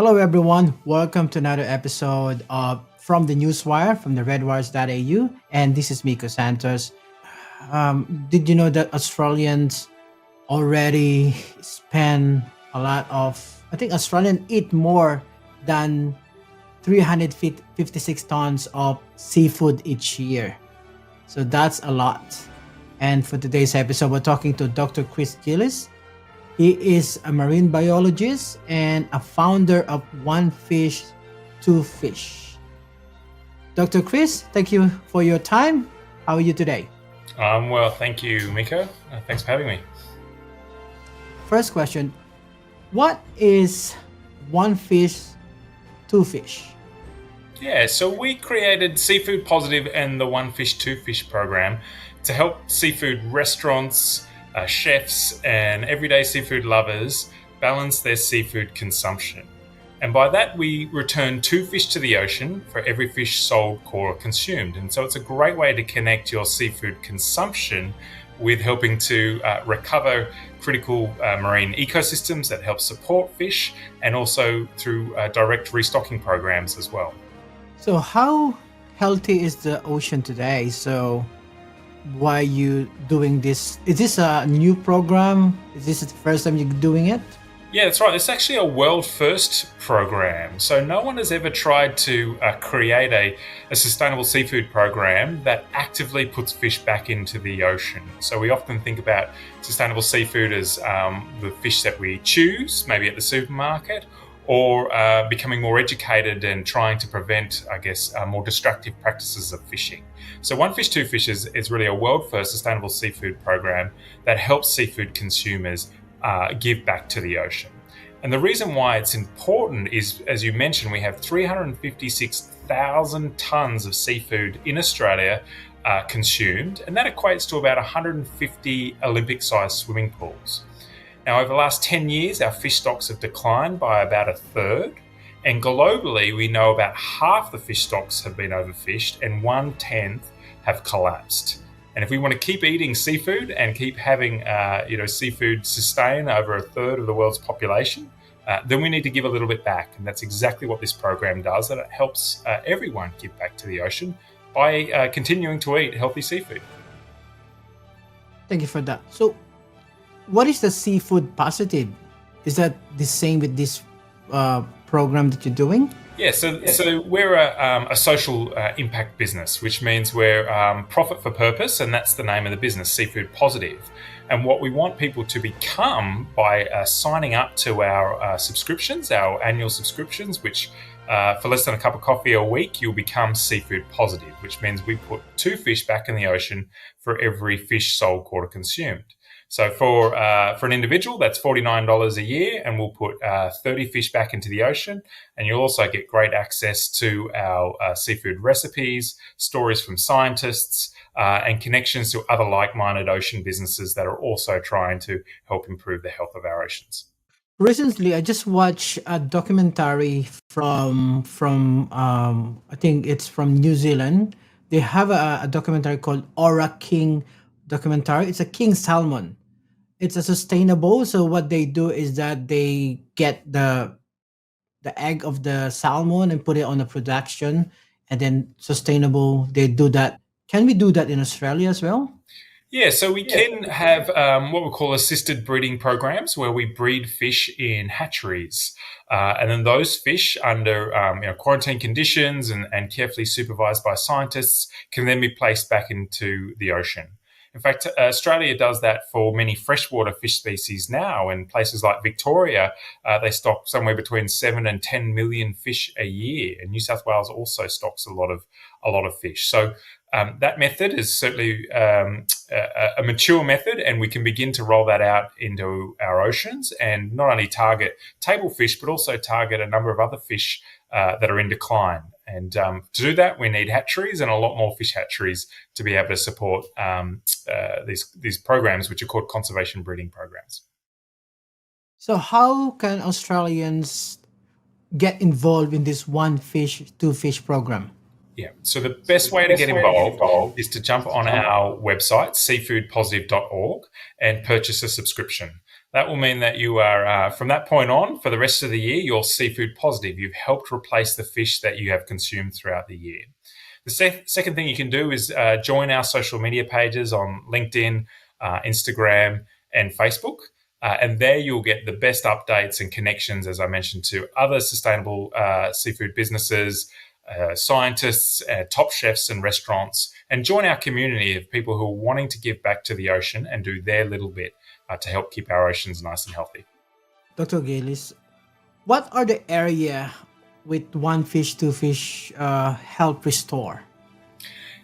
Hello, everyone. Welcome to another episode of From the Newswire from the redwires.au. And this is Miko Santos. Did you know that Australians already spend a lot of, I think Australians eat more than 356 tons of seafood each year. So that's a lot. And for today's episode, we're talking to Dr. Chris Gillis. He is a marine biologist and a founder of One Fish, Two Fish. Dr. Chris, thank you for your time. How are you today? Well, thank you, Miko. Thanks for having me. First question, what is One Fish, Two Fish? Yeah, so we created Seafood Positive and the One Fish, Two Fish program to help seafood restaurants, chefs, and everyday seafood lovers balance their seafood consumption. And by that, we return two fish to the ocean for every fish sold, caught, or consumed. And so it's a great way to connect your seafood consumption with helping to recover critical marine ecosystems that help support fish, and also through direct restocking programs as well. So how healthy is the ocean today? So why are you doing this? Is this a new program? Is this the first time you're doing it? Yeah, that's right. It's actually a world first program. So no one has ever tried to create a sustainable seafood program that actively puts fish back into the ocean. So we often think about sustainable seafood as the fish that we choose, maybe at the supermarket, or becoming more educated and trying to prevent, more destructive practices of fishing. So One Fish, Two Fish is really a world-first sustainable seafood program that helps seafood consumers give back to the ocean. And the reason why it's important is, as you mentioned, we have 356,000 tonnes of seafood in Australia consumed, and that equates to about 150 Olympic-sized swimming pools. Now, over the last 10 years, our fish stocks have declined by about a third. And globally, we know about half the fish stocks have been overfished and 1/10 have collapsed. And if we want to keep eating seafood and keep having seafood sustain over a third of the world's population, then we need to give a little bit back. And that's exactly what this program does, and it helps everyone give back to the ocean by continuing to eat healthy seafood. Thank you for that. So what is the seafood positive? Is that the same with this program that you're doing? Yeah, so we're a social impact business, which means we're profit for purpose, and that's the name of the business, Seafood Positive. And what we want people to become by signing up to our subscriptions, our annual subscriptions, which for less than a cup of coffee a week, you'll become Seafood Positive, which means we put two fish back in the ocean for every fish sold, caught, or consumed. So for an individual, that's $49 a year, and we'll put 30 fish back into the ocean. And you'll also get great access to our seafood recipes, stories from scientists, and connections to other like-minded ocean businesses that are also trying to help improve the health of our oceans. Recently, I just watched a documentary from I think it's from New Zealand. They have a documentary called Aura King documentary. It's a king salmon. It's a sustainable. So what they do is that they get the egg of the salmon and put it on a production, and then sustainable. They do that. Can we do that in Australia as well? Yeah, so we can have what we call assisted breeding programs, where we breed fish in hatcheries. And then those fish, under quarantine conditions and carefully supervised by scientists, can then be placed back into the ocean. In fact, Australia does that for many freshwater fish species now. In places like Victoria, they stock somewhere between 7 and 10 million fish a year. And New South Wales also stocks a lot of fish. So that method is certainly a mature method, and we can begin to roll that out into our oceans and not only target table fish, but also target a number of other fish that are in decline. And to do that, we need hatcheries and a lot more fish hatcheries to be able to support these programs, which are called conservation breeding programs. So how can Australians get involved in this One Fish, Two Fish program? Yeah. So the best way to get involved is to jump on our website, seafoodpositive.org, and purchase a subscription. That will mean that you are, from that point on, for the rest of the year, you're seafood positive. You've helped replace the fish that you have consumed throughout the year. The second thing you can do is join our social media pages on LinkedIn, Instagram, and Facebook. And there you'll get the best updates and connections, as I mentioned, to other sustainable seafood businesses, scientists, top chefs and restaurants, and join our community of people who are wanting to give back to the ocean and do their little bit to help keep our oceans nice and healthy. Dr. Gillis, what are the area with one fish, two fish help restore?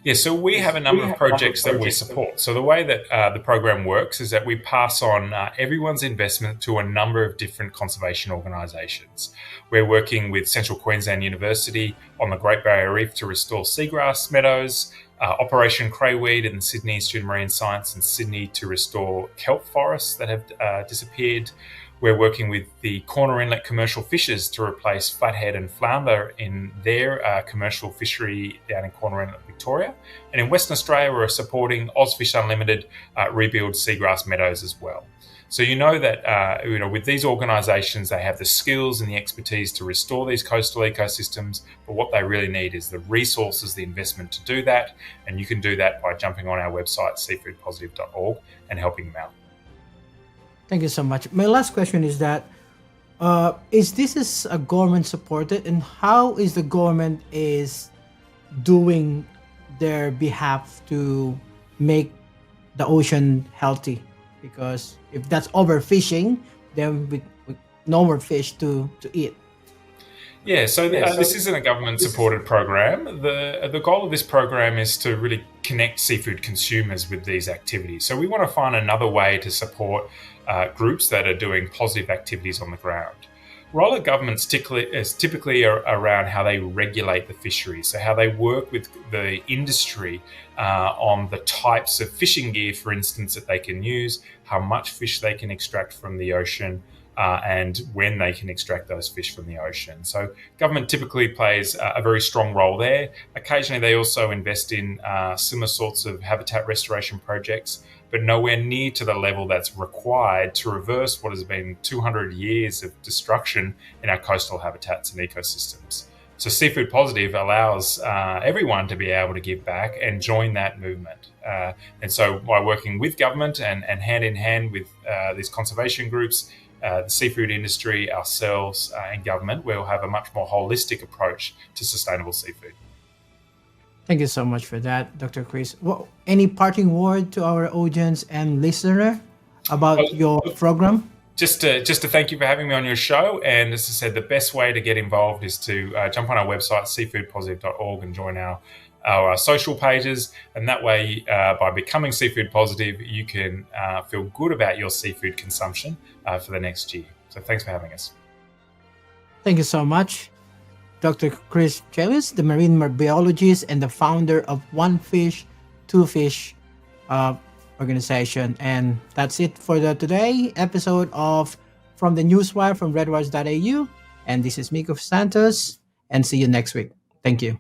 Yeah, so we have a number of projects that we support. So the way that the program works is that we pass on everyone's investment to a number of different conservation organisations. We're working with Central Queensland University on the Great Barrier Reef to restore seagrass meadows, Operation Crayweed in Sydney Institute of Marine Science in Sydney to restore kelp forests that have disappeared. We're working with the Corner Inlet Commercial Fishers to replace flathead and flounder in their commercial fishery down in Corner Inlet, Victoria. And in Western Australia, we're supporting Ozfish Unlimited rebuild seagrass meadows as well. So you know that with these organisations, they have the skills and the expertise to restore these coastal ecosystems, but what they really need is the resources, the investment to do that. And you can do that by jumping on our website, seafoodpositive.org, and helping them out. Thank you so much. My last question is that is this a government supported, and how is the government is doing their behalf to make the ocean healthy? Because if that's overfishing, then with no more fish to eat. Yeah, so this isn't a government-supported program. The goal of this program is to really connect seafood consumers with these activities. So we want to find another way to support groups that are doing positive activities on the ground. Role of governments is typically around how they regulate the fishery, so how they work with the industry on the types of fishing gear, for instance, that they can use, how much fish they can extract from the ocean, and when they can extract those fish from the ocean. So government typically plays a very strong role there. Occasionally they also invest in similar sorts of habitat restoration projects, but nowhere near to the level that's required to reverse what has been 200 years of destruction in our coastal habitats and ecosystems. So Seafood Positive allows everyone to be able to give back and join that movement. And so by working with government and hand in hand with these conservation groups, the seafood industry, ourselves, and government, we'll have a much more holistic approach to sustainable seafood. Thank you so much for that, Dr. Chris. Any parting word to our audience and listener about your program? Just to thank you for having me on your show. And as I said, the best way to get involved is to jump on our website, seafoodpositive.org, and join our social pages. And that way, by becoming seafood positive, you can feel good about your seafood consumption for the next year. So thanks for having us. Thank you so much, Dr. Chris Gillis, the marine biologist and the founder of One Fish, Two Fish organization. And that's it for the today episode of From the Newswire from redwires.au. And this is Miko Santos, and see you next week. Thank you.